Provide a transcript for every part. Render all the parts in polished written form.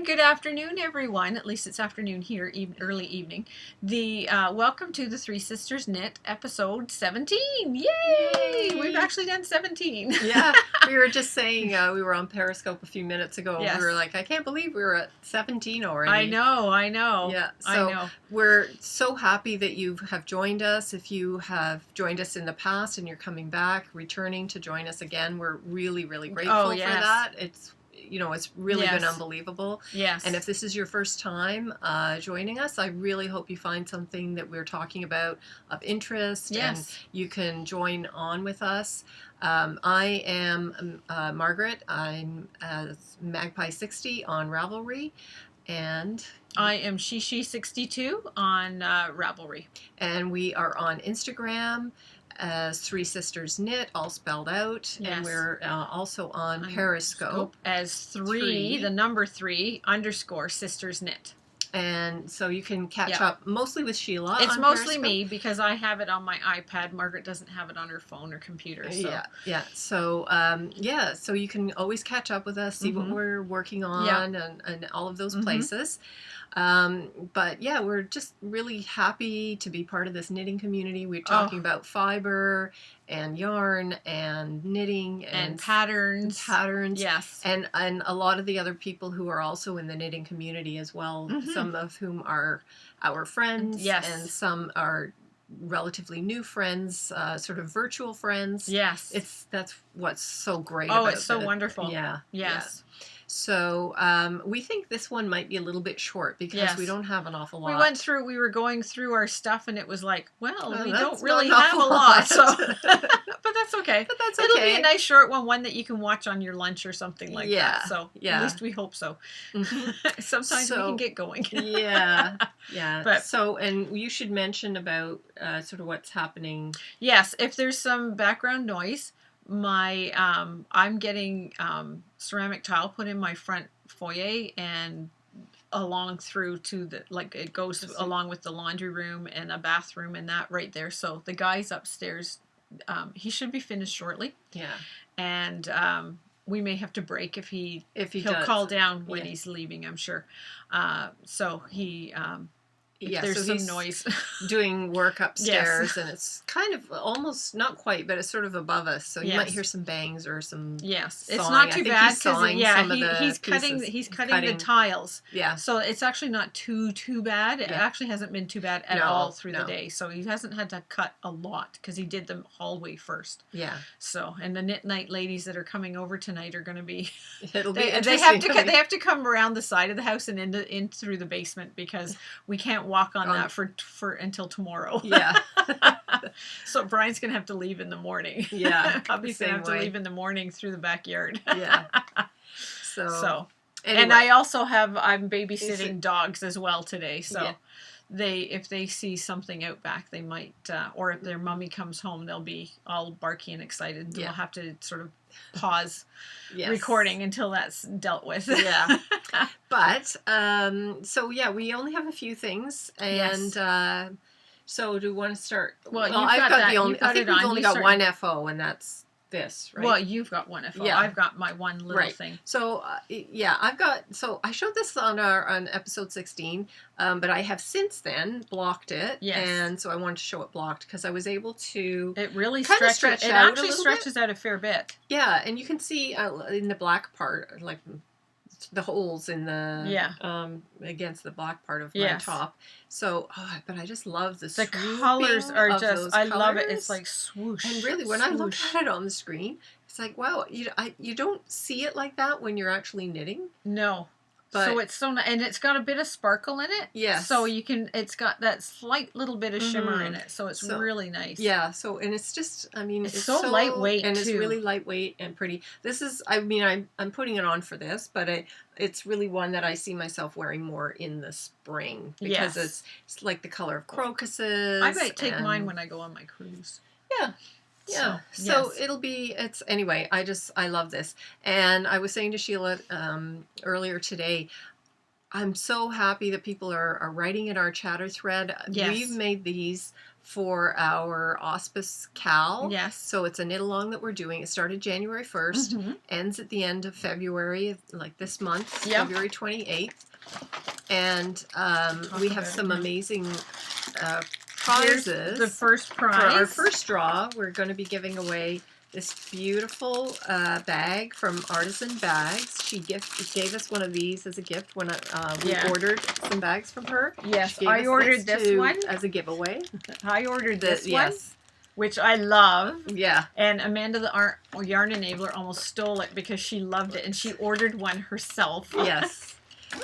and good afternoon, everyone. At least it's afternoon here, early evening. Welcome to the Three Sisters Knit, episode 17. Yay! Yay! We've actually done 17. Yeah, we were just saying we were on Periscope a few minutes ago. Yes. We were like, I can't believe we were at 17 already. I know. Yeah, so I know. we're so happy that you have joined us. If you have joined us in the past and you're coming back, returning to join us again, we're really, really grateful for yes. that. It's really been Yes. unbelievable. Yes. And if this is your first time joining us, I really hope you find something that we're talking about of interest. Yes. And you can join on with us. I am Margaret. I'm Magpie 60 on Ravelry. And I am Shishi62 on Ravelry. And we are on Instagram as Three Sisters Knit, all spelled out. Yes. And we're also on Periscope as the number 3 _ Sisters Knit. And so you can catch up mostly with Sheila. It's on mostly Periscope. me because I have it on my iPad. Margaret doesn't have it on her phone or computer. So. Yeah. So so you can always catch up with us, see what we're working on, and all of those places. But yeah, we're just really happy to be part of this knitting community. We're talking about fiber and yarn and knitting and patterns. Yes. And a lot of the other people who are also in the knitting community as well, some of whom are our friends. Yes. And some are relatively new friends, sort of virtual friends. Yes. That's what's so great about it. It's so wonderful. Yeah. Yes. Yeah. So we think this one might be a little bit short because we don't have an awful lot. We were going through our stuff and it was like, we don't not really an have a awful lot. So, lot. but that's okay. It'll be a nice short one that you can watch on your lunch or something like that. So at least we hope so. Sometimes we can get going. Yeah. But, and you should mention about sort of what's happening. Yes, if there's some background noise, I'm getting ceramic tile put in my front foyer and along through to it goes along with the laundry room and a bathroom and that right there. So the guy's upstairs, he should be finished shortly. Yeah. And we may have to break if he'll does. call down when he's leaving, I'm sure. So he there's some noise. Doing work upstairs, and it's kind of almost, not quite, but it's sort of above us, so you might hear some bangs or some Yes, sawing. It's not too bad because he's cutting the tiles. Yeah. So it's actually not too bad. It actually hasn't been too bad at all through the day. So he hasn't had to cut a lot because he did the hallway first. Yeah. So, and the knit night ladies that are coming over tonight are going to be It'll be they have to come around the side of the house and in through the basement because we can't walk on that for until tomorrow. Yeah. So Brian's gonna have to leave in the morning. Yeah. Hubby's gonna have to leave in the morning through the backyard. Yeah. So anyway. And I'm babysitting dogs as well today. So if they see something out back, they might, or if their mummy comes home, they'll be all barky and excited. And we'll have to sort of pause recording until that's dealt with. Yeah. But, we only have a few things. And so do you want to start? Well, I think we've only got one FO, and that's this, right? Well, you've got one FO. Yeah. I've got my one little thing. So, I showed this on episode 16, but I have since then blocked it. Yes. And so I wanted to show it blocked because I was able to... It really stretches out. It actually stretches out a fair bit. Yeah, and you can see in the black part, like the holes in the against the black part of my top. So, but I just love the colors are just. I love it. It's like swoosh. And really, when I look at it on the screen, it's like, wow, you don't see it like that when you're actually knitting. No. But, so it's so nice, and it's got a bit of sparkle in it. Yes. So it's got that slight little bit of shimmer in it, so it's really nice. Yeah. So, and it's just, it's so lightweight and too. It's really lightweight and pretty. This is, I'm putting it on for this, but it's really one that I see myself wearing more in the spring because it's like the color of crocuses. I might take mine when I go on my cruise. Yeah. Yeah. So anyway, I love this. And I was saying to Sheila earlier today, I'm so happy that people are writing in our chatter thread. Yes. We've made these for our Auspice Cal. Yes. So it's a knit along that we're doing. It started January 1st, ends at the end of February, like this month, February 28th. And we have some amazing prizes. Here's the first prize. For our first draw, we're going to be giving away this beautiful bag from Artisan Bags. She gave us one of these as a gift when we ordered some bags from her. Yes, I ordered this one as a giveaway. I ordered this one, which I love. Yeah. And Amanda, the Yarn Enabler, almost stole it because she loved it, and she ordered one herself. Yes.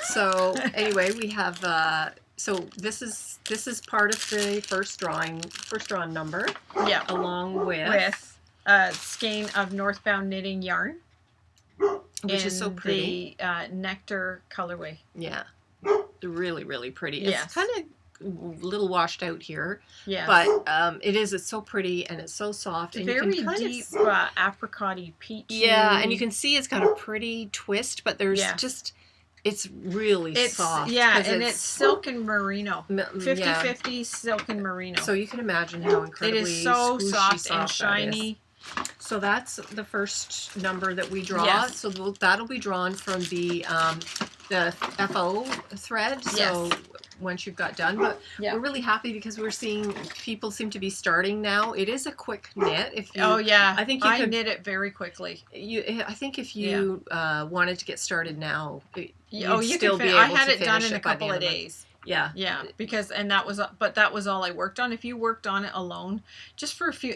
So anyway, we have. So this is part of the first draw number. Yeah. Along with skein of Northbound Knitting yarn, which is so pretty. The Nectar colorway. Yeah, really, really pretty. Yes. It's kind of a little washed out here. Yeah, but it's so pretty and it's so soft. It's and very you can deep apricot-y peach. Yeah, and you can see it's got a pretty twist, but there's just. It's really soft. Yeah, and it's silk and merino. 50-50 silk and merino. So you can imagine how incredibly it is so soft and that shiny. So that's the first number that we draw. Yes. So that'll be drawn from the FO thread. So once you've got done, but we're really happy because we're seeing people seem to be starting now. It is a quick knit. If you, I think I knit it very quickly. I think if you wanted to get started now, you still can be able I had to it done finish in a couple of days. Yeah, because that was all I worked on. If you worked on it alone, just for a few,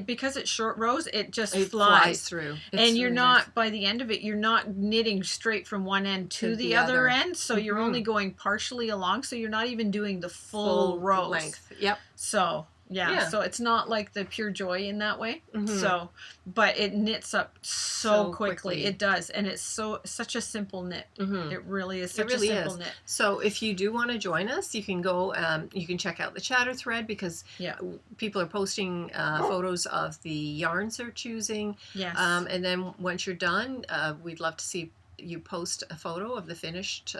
because it's short rows, it flies through. And you're not by the end of it, you're not knitting straight from one end to the other end, so you're only going partially along, so you're not even doing the full rows length. Yep. So so it's not like the Pure Joy in that way. So, but it knits up so quickly. It does, and it's such a simple knit. It really is such a simple knit. So if you do want to join us, you can go. You can check out the chatter thread because people are posting photos of the yarns they're choosing. Yes. And then once you're done, we'd love to see you post a photo of the finished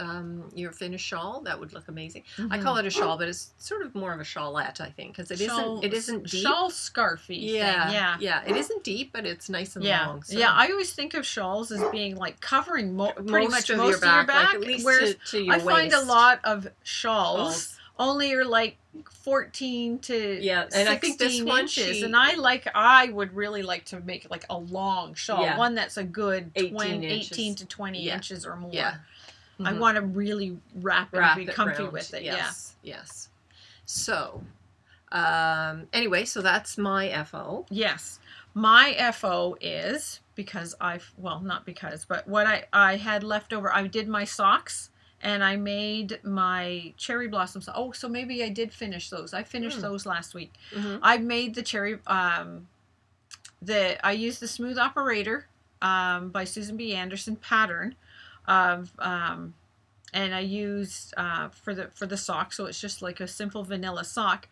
your finished shawl. That would look amazing. I call it a shawl, but it's sort of more of a shawlette, I think, because it isn't deep. Shawl scarfy. Yeah. It isn't deep, but it's nice and long. So. Yeah, I always think of shawls as being like covering pretty much most of your back, like at least whereas to your waist. I find a lot of shawls only are like 14 to 16 I think this one inches, and I would really like to make like a long shawl, one that's a good 18 to 20 inches or more. I want to really wrap it and be comfy with it. Yes. So anyway, so that's my FO. Yes, my FO is because not because, but what I had left over. I did my socks. And I made my cherry blossoms. Oh, so maybe I did finish those. I finished those last week. I made the cherry. I used the Smooth Operator by Susan B. Anderson pattern of, and I used for the sock. So it's just like a simple vanilla sock.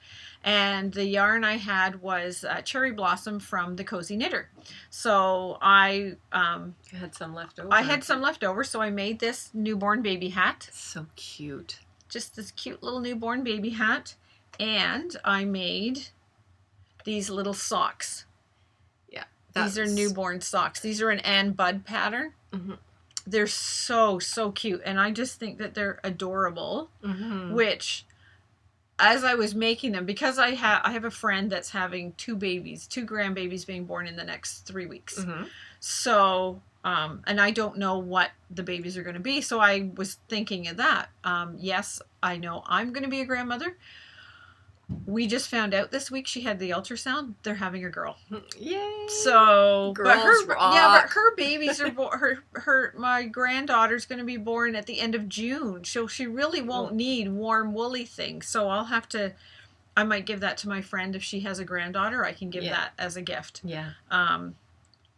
And the yarn I had was Cherry Blossom from the Cozy Knitter. So I had some left over. I had some left over, so I made this newborn baby hat. So cute. Just this cute little newborn baby hat. And I made these little socks. Yeah. These are newborn socks. These are an Ann Budd pattern. They're so cute, and I just think that they're adorable. Which, as I was making them, because I have a friend that's having two grandbabies being born in the next 3 weeks. So, and I don't know what the babies are going to be, so I was thinking of that. Yes, I know I'm going to be a grandmother. We just found out this week she had the ultrasound. They're having a girl. Yay! So, girls rock. But her babies are my granddaughter's going to be born at the end of June. So she really won't need warm woolly things. So I might give that to my friend if she has a granddaughter. I can give that as a gift. Yeah.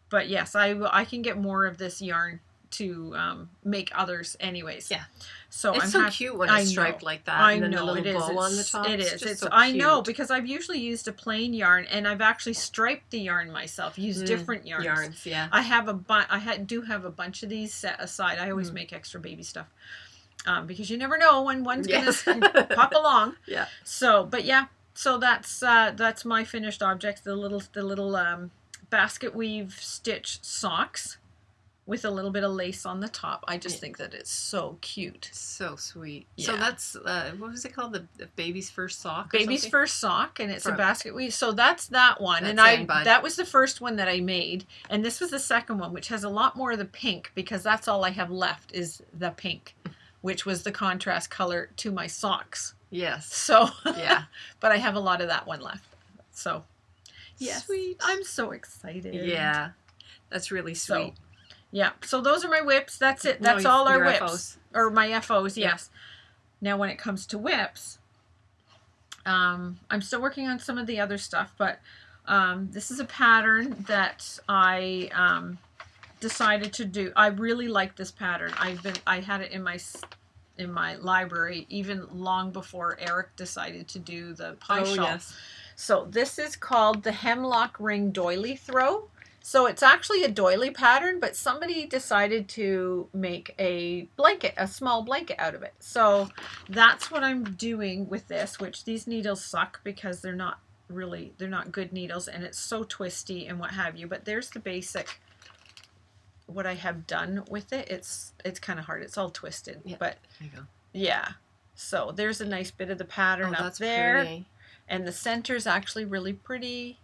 But yes, I can get more of this yarn to make others anyways. Yeah. So it's so cute when it's striped like that. And then the little bow on the top. It is. It's so I know, because I've usually used a plain yarn, and I've actually striped the yarn myself. Used different yarns. Yeah. I do have a bunch of these set aside. I always make extra baby stuff. Because you never know when one's gonna pop along. Yeah. So, but yeah, so that's my finished objects. The little basket weave stitch socks with a little bit of lace on the top. I just think that it's so cute. So sweet. Yeah. So that's, what was it called? The baby's first sock? Baby's first sock, and it's a basket weave. So that's that one. That's and that was the first one that I made. And this was the second one, which has a lot more of the pink, because that's all I have left is the pink, which was the contrast color to my socks. Yes. So, yeah. But I have a lot of that one left. So, yes. Sweet. I'm so excited. Yeah. That's really sweet. So, yeah, so those are my whips. That's it. That's all our whips. FOs. Or my FOs, Yeah. yes. Now, when it comes to whips, I'm still working on some of the other stuff, but this is a pattern that I decided to do. I really like this pattern. I had it in my library even long before Eric decided to do the pie shawl. Yes. So this is called the Hemlock Ring Doily Throw. So it's actually a doily pattern, but somebody decided to make a blanket, a small blanket out of it. So that's what I'm doing with this, which these needles suck because they're not good needles, and it's so twisty and what have you. But there's the basic, what I have done with it. It's kind of hard. It's all twisted, Yeah, but there you go. Yeah. So there's a nice bit of the pattern up that's there. Pretty. And the center's actually really pretty.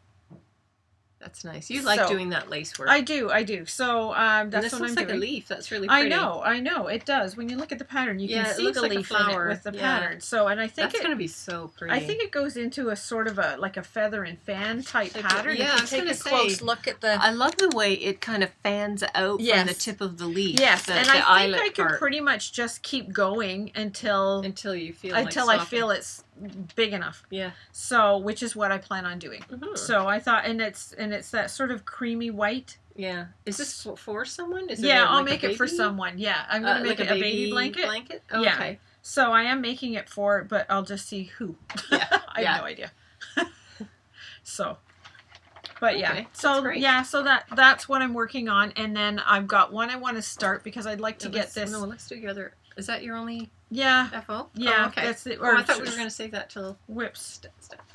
That's nice. You like doing that lace work. I do. So that's what I'm doing. Like a leaf. That's really pretty. I know. It does. When you look at the pattern, you can see the leaf in it with the pattern. So, and I think that's going to be so pretty. I think it goes into a sort of like a feather and fan type pattern. Yeah, if you take a close look at the. I love the way it kind of fans out from the tip of the leaf. Yes, and I think I can pretty much just keep going until you feel I feel it's big enough. Yeah. So, which is what I plan on doing. Mm-hmm. So I thought, and it's that sort of creamy white. Yeah. Is this for someone? Is I'll make it for someone. Yeah, I'm gonna make like it a baby blanket. Oh, yeah. Okay. So I am making it for, but I'll just see who. Yeah. I have no idea. So. But yeah, okay. so yeah, so that's what I'm working on, and then I've got one I want to start because I'd like to get this. No, let's do the other. Is that your only? Yeah. FO? Yeah. Oh, okay. That's it. Or I thought we were going to save that till whips.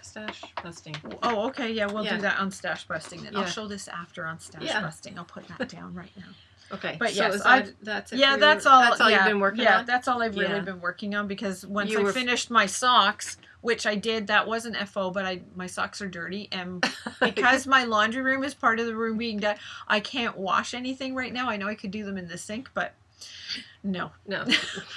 Stash busting. Oh, okay. Yeah, we'll do that on stash busting then. Yeah. I'll show this after on stash busting. I'll put that down right now. Okay. But so yes, that's it. Yeah, that's all. That's all you've been working on. Yeah, that's all I've really been working on because once I finished my socks, which I did, that wasn't FO, but my socks are dirty, and because my laundry room is part of the room being done, I can't wash anything right now. I know I could do them in the sink, but no.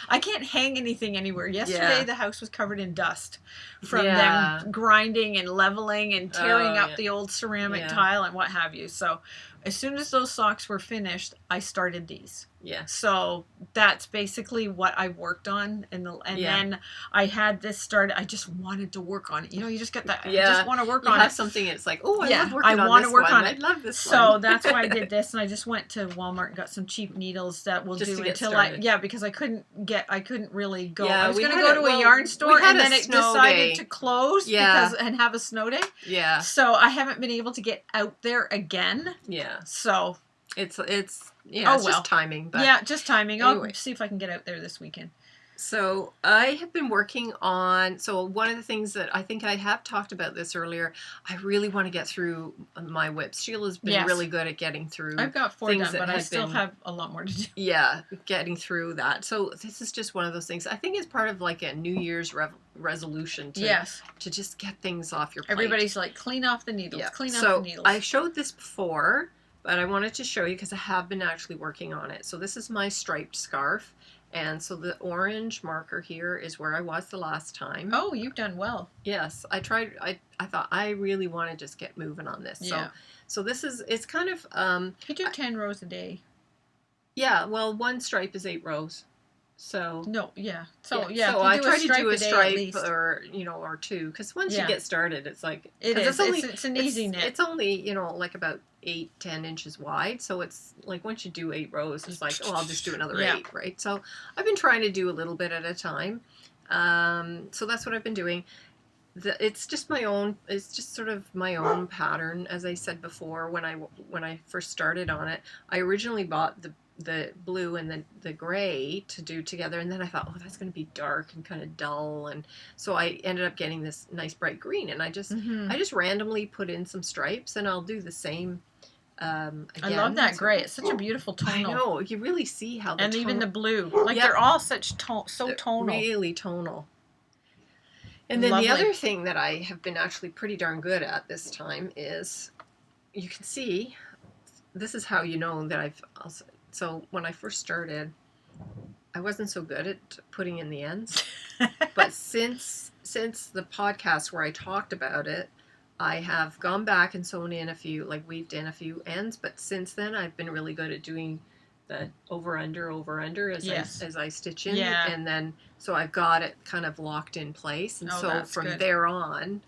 I can't hang anything anywhere. Yesterday the house was covered in dust from them grinding and leveling and tearing up the old ceramic tile and what have you. So as soon as those socks were finished, I started these. Yeah. So that's basically what I worked on, and then I had this started. I just wanted to work on it. You know, you just get that. Yeah. I just want to work on it. You have something. It's like, oh, I love working on want this to work one. on it. I love this so one. that's why I did this, and I just went to Walmart and got some cheap needles that will just do until started. because I couldn't really go. Yeah, I was going to go to a yarn store, and then it decided to close and have a snow day. Yeah. So I haven't been able to get out there again. Yeah. So it's just timing. But just timing. Anyway. I'll see if I can get out there this weekend. So I have been working on, so one of the things that I think I have talked about this earlier, I really want to get through my whips. Sheila's been really good at getting through. I've got 4 done, but I still have a lot more to do. Yeah, getting through that. So this is just one of those things. I think it's part of like a New Year's resolution to just get things off your plate. Everybody's like, clean off the needles, clean off the needles. I showed this before, but I wanted to show you because I have been actually working on it. So this is my striped scarf. And so the orange marker here is where I was the last time. Oh, you've done well. Yes, I tried. I thought I really want to just get moving on this. Yeah. So this is, it's kind of. You do 10 rows a day. Yeah, well, one stripe is 8 rows. So. No, yeah. So I try to do a stripe or or 2 because once you get started, it's like it's an easy knit. It's only like about 8-10 inches wide, so it's like once you do 8 rows, it's like I'll just do another 8, right? So I've been trying to do a little bit at a time. So that's what I've been doing. It's just my own. It's just sort of my own pattern, as I said before when I first started on it. I originally bought the blue and the gray to do together, and then I thought, oh, that's going to be dark and kind of dull, and so I ended up getting this nice bright green, and I just randomly put in some stripes, and I'll do the same again. I love that gray. It's such a beautiful tonal. I know, you really see how the and tonal, even the blue, like they're all such so tonal, really tonal. And then the other thing that I have been actually pretty darn good at this time is, you can see, this is how you know that I've also, so when I first started, I wasn't so good at putting in the ends, but since the podcast where I talked about it, I have gone back and sewn in a few, like weaved in a few ends, but since then I've been really good at doing the over under as I stitch in, and then so I've got it kind of locked in place, and so from there on,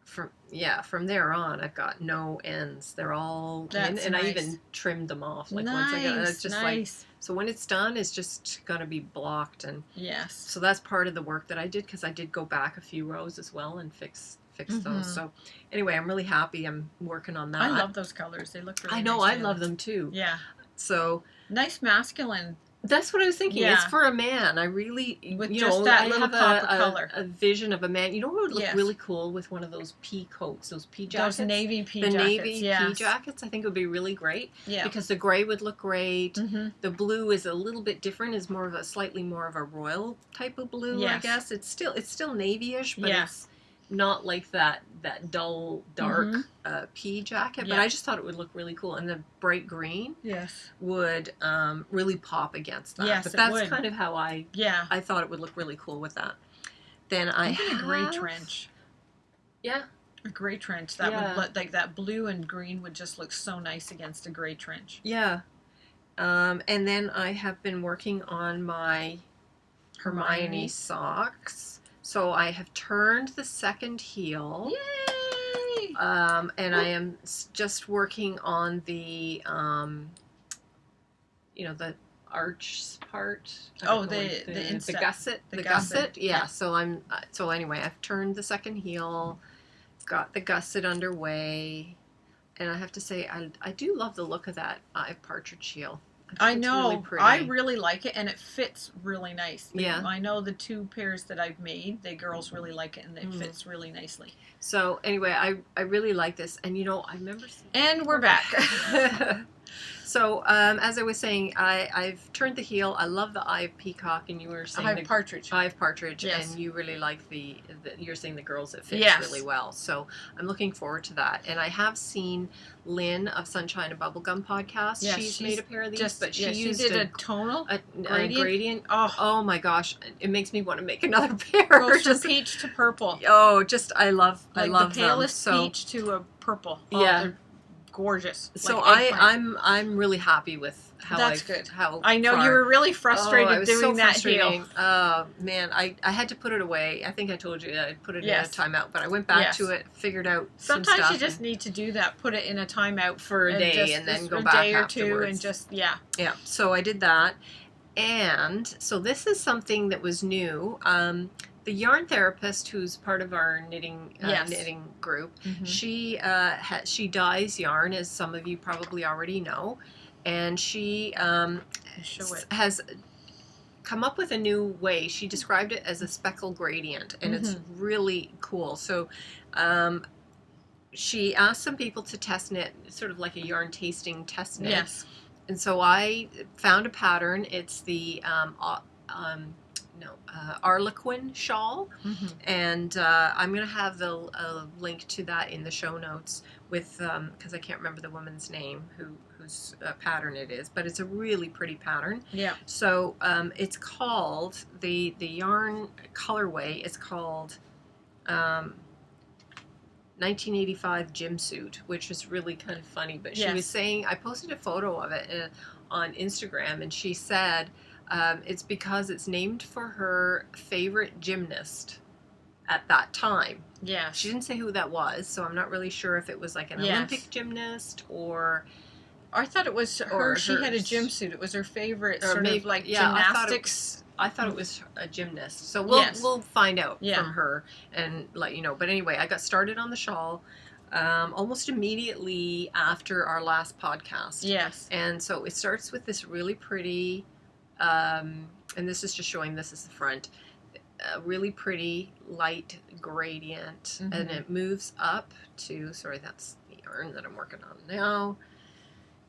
from there on I've got no ends. They're all in, and I even trimmed them off. Like once I got it's just like, so when it's done, it's just gonna be blocked, and so that's part of the work that I did, because I did go back a few rows as well and fix those. So anyway, I'm really happy. I'm working on that. I love those colors. They look really I know, nice. I love them too. Yeah. So nice masculine. That's what I was thinking. It's for a man. I really, with just that little pop of color. A vision of a man. You know what would look really cool with one of those pea coats, those pea jackets? Those navy pea jackets. The navy pea jackets, I think would be really great. Yeah. Because the gray would look great. The blue is a little bit different. It's more of a slightly more of a royal type of blue, I guess. It's still navy-ish, but it's not like that dull dark pea jacket, but I just thought it would look really cool, and the bright green would really pop against that. But that's kind of how I thought it would look really cool with that. Then I have a gray trench. A gray trench that would look like that blue and green would just look so nice against a gray trench. And then I have been working on my Hermione socks. So I have turned the second heel. Yay! And I am just working on the, the arch part. The gusset. The gusset. Yeah. So anyway, I've turned the second heel, got the gusset underway, and I have to say, I do love the look of that partridge heel. I know. Really I really like it, and it fits really nice. I know the two pairs that I've made, the girls really like it, and it fits really nicely. So anyway, I really like this, and I remember. And we're back. So as I was saying, I've turned the heel. I love the eye of peacock, and you were saying eye of partridge. Eye of partridge, and you really like you're saying the girls, it fits really well. So I'm looking forward to that. And I have seen Lynn of Sunshine and Bubblegum podcast. She's made a pair of these, but she did a tonal gradient. Oh my gosh, it makes me want to make another pair. Goes from peach to purple. Oh, I love the palest peach to a purple. They're gorgeous. So I'm really happy with how I know you were really frustrated doing that heel. Oh man, I had to put it away. I think I told you that I put it in a timeout, but I went back to it, figured out sometimes some stuff, you just need to do that. Put it in a timeout for a day, and then go back a day or afterwards. two, and just So I did that, and so this is something that was new. The yarn therapist, who's part of our knitting group, she dyes yarn, as some of you probably already know, and she has come up with a new way. She described it as a speckle gradient, and it's really cool. So she asked some people to test knit, sort of like a yarn tasting test knit. And so I found a pattern. It's the Harlequin shawl, and I'm going to have a link to that in the show notes with because I can't remember the woman's name whose pattern it is, but it's a really pretty pattern. So it's called the yarn colorway is called 1985 Gym Suit, which is really kind of funny. But she was saying, I posted a photo of it on Instagram, and she said it's because it's named for her favorite gymnast at that time. She didn't say who that was, so I'm not really sure if it was like an Olympic gymnast or... I thought it was her. She had a gym suit. It was her favorite sort of like gymnastics. I thought it was a gymnast. So we'll find out from her and let you know. But anyway, I got started on the shawl. almost immediately after our last podcast. Yes. And so it starts with this really pretty, and this is just showing this is the front, a really pretty light gradient, and it moves up to, sorry, that's the yarn that I'm working on now,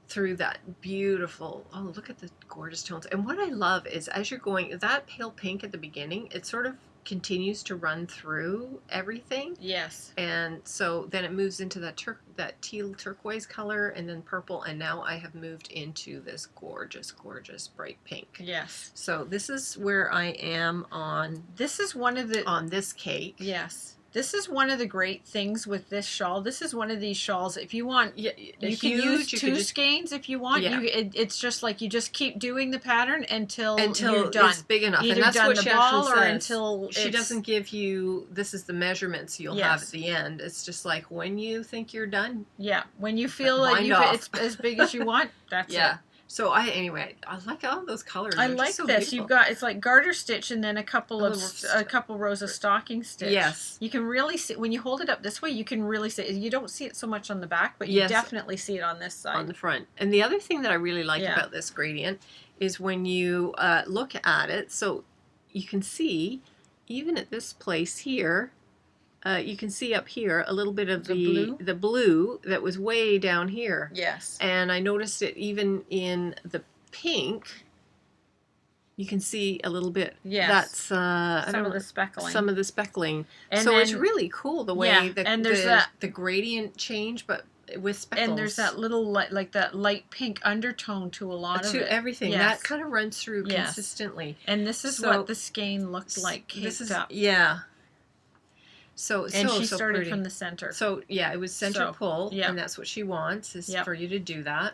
through that beautiful, oh, look at the gorgeous tones. And what I love is as you're going, that pale pink at the beginning, it sort of continues to run through everything. Yes. And so then it moves into that teal turquoise color, and then purple, and now I have moved into this gorgeous, gorgeous bright pink. Yes. So this is where I am on This is one of the on this cake. Yes. This is one of the great things with this shawl. This is one of these shawls. If you want, you can use two skeins if you want. Yeah. It's just like you just keep doing the pattern until you're done. It's big enough. Either and that's done what the she ball actually or says. until She doesn't give you, this is the measurements you'll have at the end. It's just like when you think you're done. Yeah. When you feel like it's as big as you want, that's it. So I like all those colors. I like so this. Beautiful. You've got, it's like garter stitch and then a couple rows of stocking stitch. Yes. You can really see, when you hold it up this way, you can really see, you don't see it so much on the back, but you definitely see it on this side. On the front. And the other thing that I really like about this gradient is when you look at it, so you can see, even at this place here, you can see up here a little bit of the blue that was way down here. Yes. And I noticed it even in the pink. You can see a little bit. Yes. That's some of the speckling. Some of the speckling. And so then, it's really cool the way the gradient change, but with speckles. And there's that little that light pink undertone to a lot of it. To everything. Yes. That kind of runs through consistently. And this is what the skein looked like caked up. Yeah. So she started pretty. from the center. So yeah, it was center pull, and that's what she wants is for you to do that.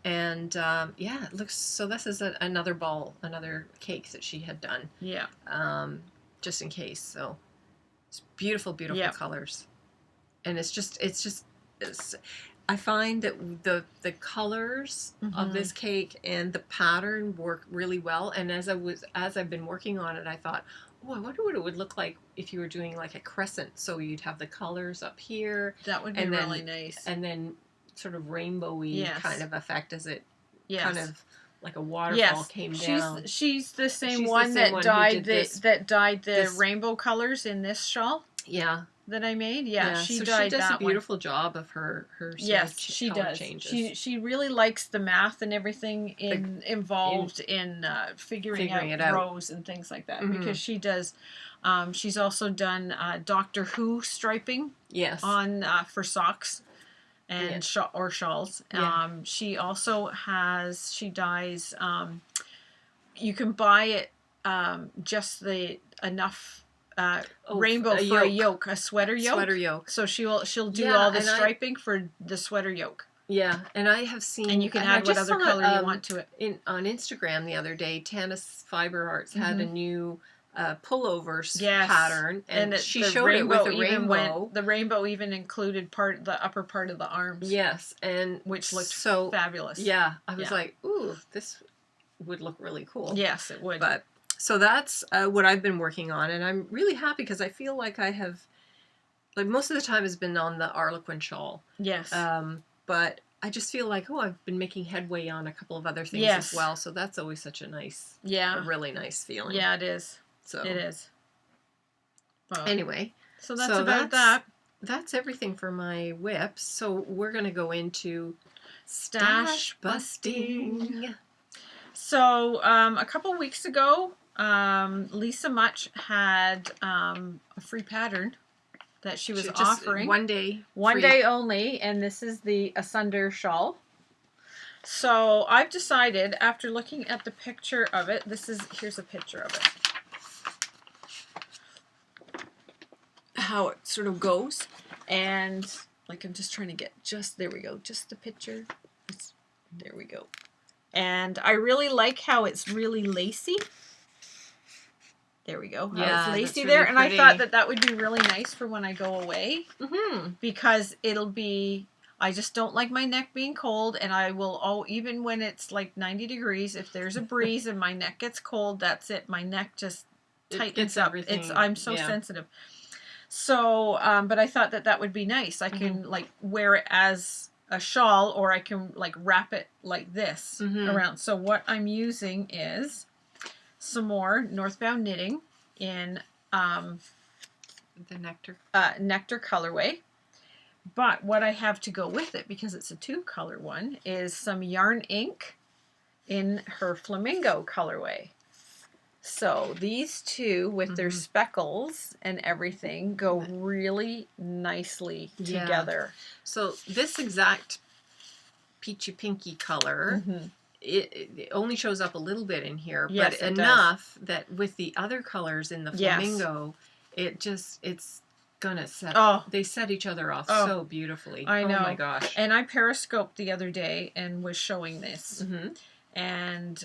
And it looks, so this is another cake that she had done. Yeah. Just in case. So it's beautiful, beautiful colors, and I find that the colors of this cake and the pattern work really well. And as I've been working on it, I thought, oh, I wonder what it would look like if you were doing like a crescent. So you'd have the colors up here. That would be really nice. And then sort of rainbowy kind of effect as it kind of like a waterfall came down. She's the same one that dyed the rainbow colors in this shawl. Yeah. That I made. Yeah, she so dyed she does that a beautiful job of her yes, she does. Changes. She really likes the math and everything involved in figuring out rows and things like that, because she does. She's also done Doctor Who striping. Yes. On for socks and shawls. Yeah. She also she dyes. You can buy it just enough. Rainbow for a yoke, a sweater yoke. So she'll do all the striping for the sweater yoke. Yeah, and I have seen, and you can add what other color you want to it. On Instagram the other day, Tanis Fiber Arts had a new pullovers pattern, and she showed it with a rainbow. The rainbow even included the upper part of the arms. Yes, and which looked so fabulous. Yeah, I was like, ooh, this would look really cool. Yes, it would. But so that's what I've been working on, and I'm really happy because I feel like I have, like most of the time has been on the Harlequin shawl. Yes. But I just feel like, I've been making headway on a couple of other things as well. So that's always such a nice, a really nice feeling. Yeah, it is. So it is. Well, anyway. So that's about that. That's everything for my whips. So we're going to go into stash busting. So a couple weeks ago, Lisa Much had a free pattern that she was offering. One day only, and this is the Asunder shawl. So I've decided, after looking at the picture of it, here's a picture of it. How it sort of goes, and like I'm just trying to get there we go, just the picture. There we go. And I really like how it's really lacy. There we go. Yeah, it's lacy really there, and pretty. I thought that would be really nice for when I go away, because it'll be. I just don't like my neck being cold, and I will. Even when it's like 90 degrees, if there's a breeze and my neck gets cold, that's it. My neck just tightens up. I'm so sensitive. So, but I thought that that would be nice. I can like wear it as a shawl, or I can like wrap it like this around. So what I'm using is some more Northbound Knitting in the Nectar colorway. But what I have to go with it, because it's a 2-color one, is some Yarn Ink in her Flamingo colorway. So these two with their speckles and everything go really nicely together. So this exact peachy pinky color, it only shows up a little bit in here, yes, but enough that with the other colors in the Flamingo, it's gonna set. They set each other off so beautifully. I know. Oh my gosh! And I periscoped the other day and was showing this, and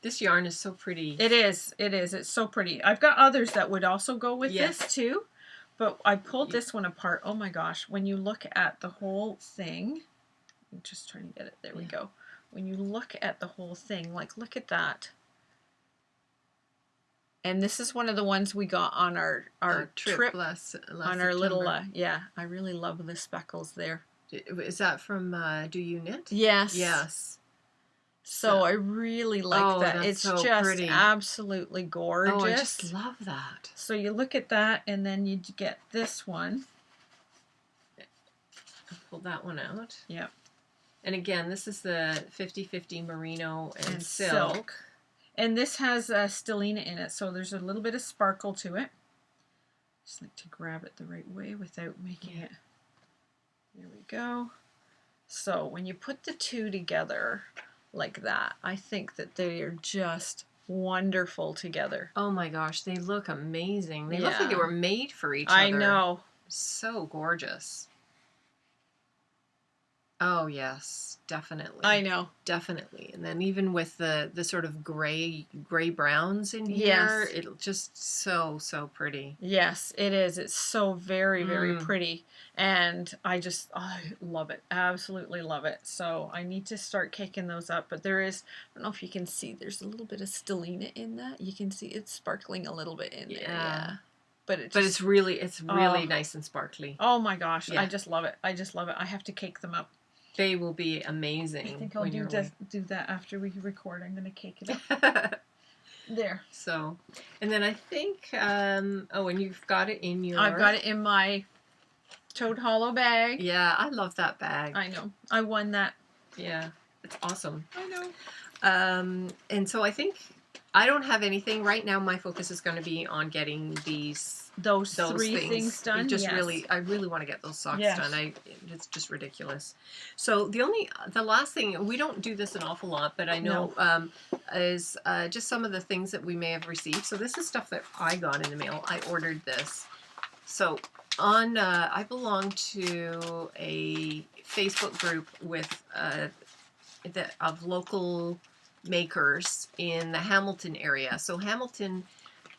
this yarn is so pretty. It is. It is. It's so pretty. I've got others that would also go with this too, but I pulled this one apart. Oh my gosh! When you look at the whole thing, I'm just trying to get it. There we go. When you look at the whole thing, like look at that. And this is one of the ones we got on our trip last on our little yeah. I really love the speckles there. Is that from Do You Knit? Yes. Yes. So I really like that. It's so just pretty. Absolutely gorgeous. Oh, I just love that. So you look at that, and then you get this one. I'll pull that one out. Yep. And again, this is the 50/50 merino and silk. And this has stellina in it, so there's a little bit of sparkle to it. Just like to grab it the right way without making it. There we go. So when you put the two together like that, I think that they are just wonderful together. Oh my gosh, they look amazing. They look like they were made for each other. I know. So gorgeous. Oh yes, definitely. I know. Definitely. And then even with the sort of gray browns in here, it's just so pretty. Yes, it is. It's so very, very pretty. And I love it. Absolutely love it. So I need to start kicking those up. But there is, I don't know if you can see, there's a little bit of stellina in that. You can see it's sparkling a little bit in there. Yeah. But it's really nice and sparkly. Oh my gosh. Yeah. I just love it. I just love it. I have to cake them up. They will be amazing. I think I'll do that after we record. I'm going to cake it up. There. So, and then I think, and you've got it in your... I've got it in my Toad Hollow bag. Yeah, I love that bag. I know. I won that. Yeah, it's awesome. I know. And so I think I don't have anything right now. My focus is going to be on getting those three things done. I really want to get those socks done. It's just ridiculous. So the last thing, we don't do this an awful lot, but I know is just some of the things that we may have received. So this is stuff that I got in the mail. I ordered this. So I belong to a Facebook group with of local makers in the Hamilton area. So Hamilton,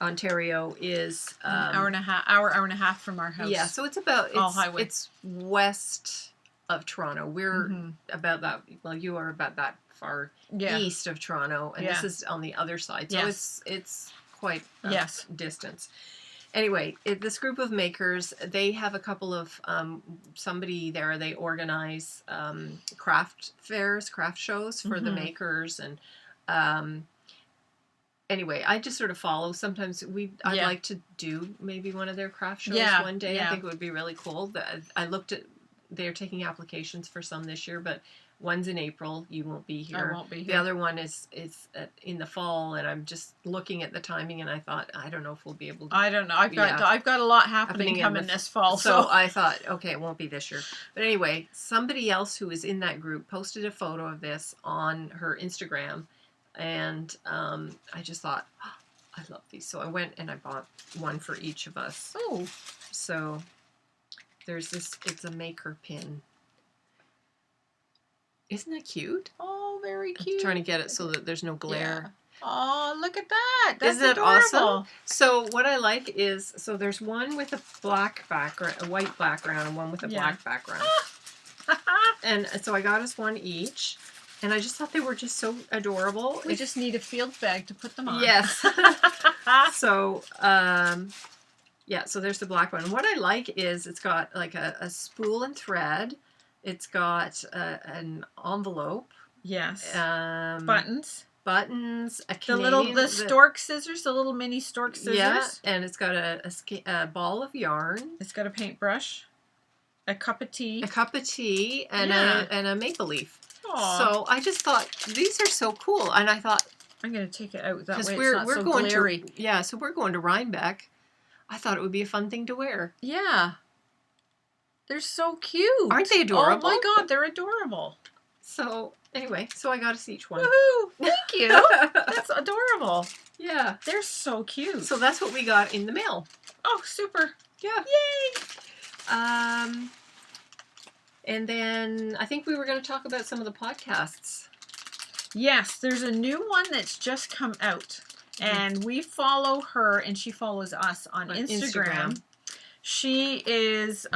Ontario is hour and a half from our house. Yeah, so it's west of Toronto. We're about that. Well, you are about that far east of Toronto, and this is on the other side. So it's quite distance. Anyway, this group of makers, they have a couple of somebody there. They organize craft fairs, craft shows for the makers, and anyway, I just sort of follow. Sometimes I'd like to do maybe one of their craft shows one day. I think it would be really cool. I looked at, they're taking applications for some this year, but one's in April. You won't be here. I won't be here. The other one is in the fall, and I'm just looking at the timing, and I thought, I don't know if we'll be able to. I don't know. I've got a lot happening coming this fall. So I thought, okay, it won't be this year. But anyway, somebody else who is in that group posted a photo of this on her Instagram. And I just thought, I love these. So I went and I bought one for each of us. Oh. So there's this, it's a maker pin. Isn't that cute? Oh, very cute. I'm trying to get it so that there's no glare. Yeah. Oh, look at that. That's Isn't that adorable. Awesome? So what I like is, so there's one with a black background, a white background, and one with a black background. And so I got us one each. And I just thought they were just so adorable. We just need a field bag to put them on. Yes. So, Yeah, so there's the black one. What I like is it's got like a spool and thread. It's got an envelope. Yes. Buttons. A the stork scissors, the little mini stork scissors. Yeah, and it's got a ball of yarn. It's got a paintbrush, a cup of tea. And a maple leaf. Aww. So I just thought these are so cool, and I thought I'm gonna take it out that way. We're it's not so going glary. so we're going to Rhinebeck. I thought it would be a fun thing to wear. Yeah. They're so cute. Aren't they adorable? Oh my god, they're adorable. So anyway, so I got us each one. Woohoo! Thank you. That's adorable. Yeah. They're so cute. So that's what we got in the mail. Oh, super. Yeah. Yay! And then I think we were going to talk about some of the podcasts. Yes, there's a new one that's just come out. And we follow her, and she follows us on Instagram. She is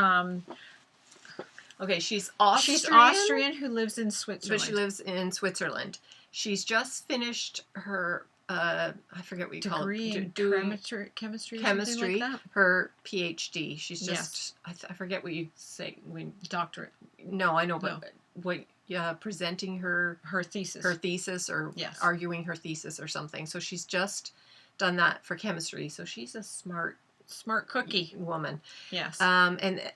she's Austrian. She's Austrian who lives in Switzerland. But she lives in Switzerland. She's just finished her I forget what you call it. Degree in chemistry, like that. Her PhD. She's just I forget what you say when doctorate. No, I know, but what presenting her thesis or arguing her thesis or something. So she's just done that for chemistry. So she's a smart cookie woman. Yes. I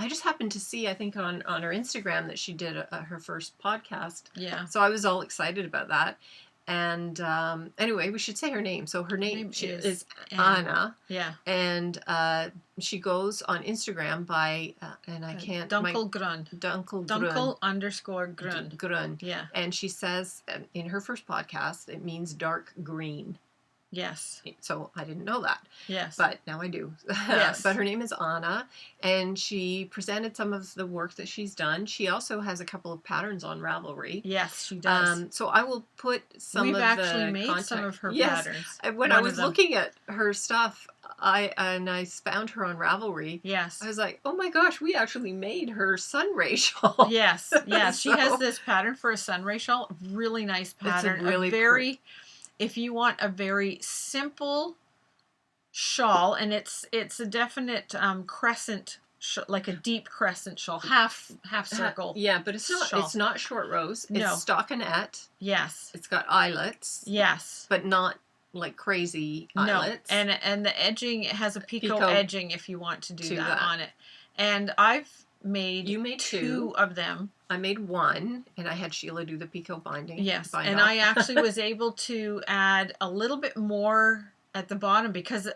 just happened to see, I think on her Instagram that she did her first podcast. Yeah. So I was all excited about that. And anyway, we should say her name. So her name is Anna. Yeah. And she goes on Instagram by, and I can't... Dunkelgrün. Dunkel_Grün. Grün. Yeah. And she says in her first podcast, it means dark green. Yes. So I didn't know that. Yes. But now I do. Yes. But her name is Anna, and she presented some of the work that she's done. She also has a couple of patterns on Ravelry. Yes, she does. So I will put some of the We've actually made some of her patterns. When I was looking at her stuff, I found her on Ravelry. Yes. I was like, oh my gosh, we actually made her sunray shawl. Yes. Yes. She has this pattern for a sunray shawl. Really nice pattern. It's a if you want a very simple shawl, and it's a definite crescent, like a deep crescent shawl, half circle. Yeah, but it's not short rows. It's stockinette. Yes. It's got eyelets. Yes. But not like crazy eyelets. No. And the edging has a picot edging if you want to do that on it. And you made two of them. I made one, and I had Sheila do the picot binding. Yes, and I actually was able to add a little bit more at the bottom because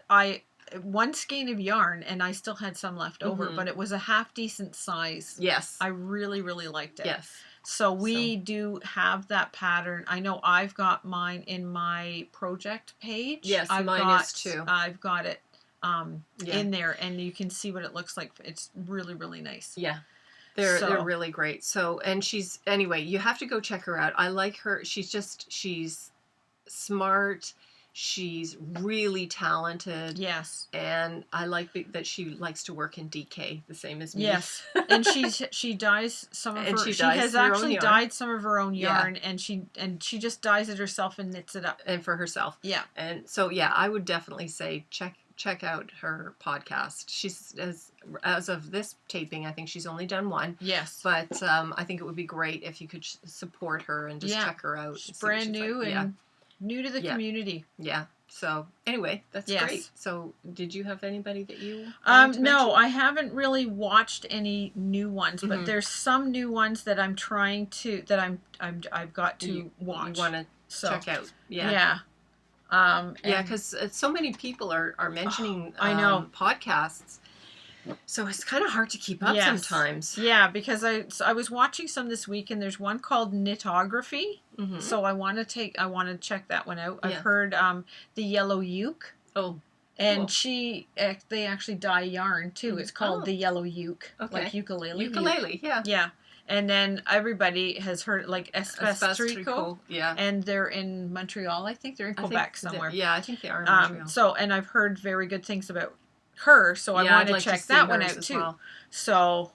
one skein of yarn, and I still had some left over, but it was a half decent size. Yes. I really, really liked it. Yes. So we do have that pattern. I know I've got mine in my project page. Yes, mine is too. I've got it in there, and you can see what it looks like. It's really, really nice. Yeah. They're really great. So, and you have to go check her out. I like her. She's smart. She's really talented. Yes. And I like that she likes to work in DK, the same as me. Yes. And she dyes some of she has actually dyed some of her own yarn, and she just dyes it herself and knits it up. And for herself. Yeah. And so I would definitely say check out her podcast. She's as of this taping, I think she's only done one. Yes. But I think it would be great if you could support her and just check her out. She's brand new and new to the community. Yeah. So anyway, that's great. So did you have anybody that you no, I haven't really watched any new ones, but there's some new ones that I'm trying to I've got to watch. You want to check out. Yeah. Yeah. Because so many people are mentioning I know podcasts, so it's kind of hard to keep up sometimes. Yeah, because I was watching some this week, and there's one called Knitography. So I want to check that one out. I've heard the Yellow Uke. Oh. And they actually dye yarn too. It's called the Yellow Uke, like ukulele. Ukulele, yeah. Yeah. And then everybody has heard like Espestrico. Yeah. And they're in Montreal, I think. They're in Quebec somewhere. I think they are in Montreal. And I've heard very good things about her, so I want to check that one out too. Well. So,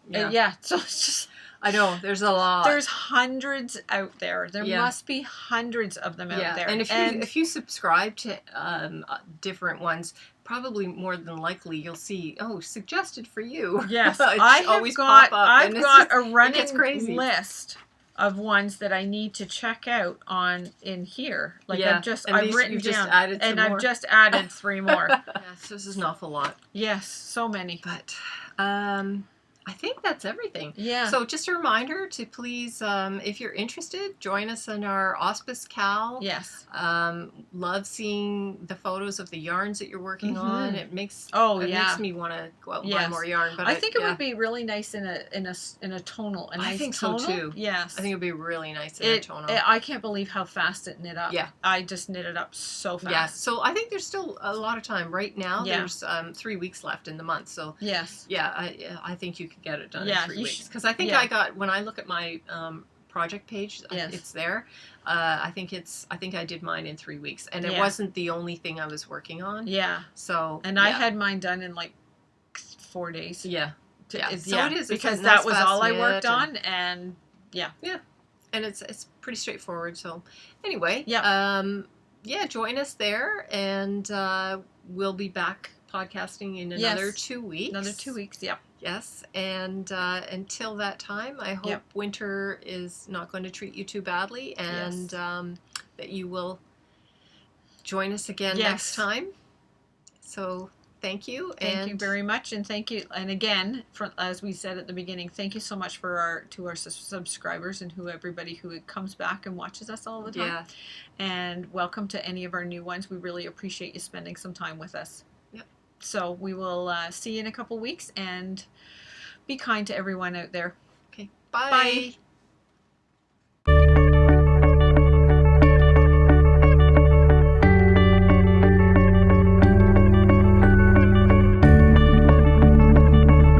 so it's just... I know, there's a lot. There's hundreds out there. There must be hundreds of them out there. And if you subscribe to different ones, probably more than likely you'll see, oh, suggested for you. Yes, It I have always got. pop up, I've and it's got just, a it gets running crazy. list of ones that I need to check out on in here. Like Yeah, I've written you've down, just added some and more. I've just added 3 more. Yes, this is an awful lot. Yes, so many. But I think that's everything. Yeah. So just a reminder to please, if you're interested, join us in our Auspice Cal. Yes. Love seeing the photos of the yarns that you're working on. It makes makes me want to go out and buy more yarn. But I think it would be really nice in a tonal. A nice I think tonal. so too. Yes. I think it would be really nice in a tonal. I can't believe how fast it knit up. Yeah. I just knit it up so fast. Yeah. So I think there's still a lot of time. Right now, Yeah. there's 3 weeks left in the month. So yes. Yeah, I think you could get it done Yeah, in 3 you weeks. Because I think yeah. I got, when I look at my project page, Yes. it's there. I think I did mine in 3 weeks, and it Yeah. wasn't the only thing I was working on. Yeah. So And I had mine done in like 4 days. yeah. Yeah. So it is, because it's a that nice was fast all I knit worked on, and yeah. Yeah, and it's pretty straightforward. So anyway, Yeah. yeah, join us there, and we'll be back podcasting in another Yes. 2 weeks. Another 2 weeks. Yep. Yes, and until that time, I hope Yep. winter is not going to treat you too badly, and that you will join us again Yes. next time. So thank you. Thank you very much, and thank you. And again, as we said at the beginning, thank you so much for our subscribers and everybody who comes back and watches us all the time. Yeah. And welcome to any of our new ones. We really appreciate you spending some time with us. Yep. So we will see you in a couple weeks, and be kind to everyone out there. Okay. Bye. Bye.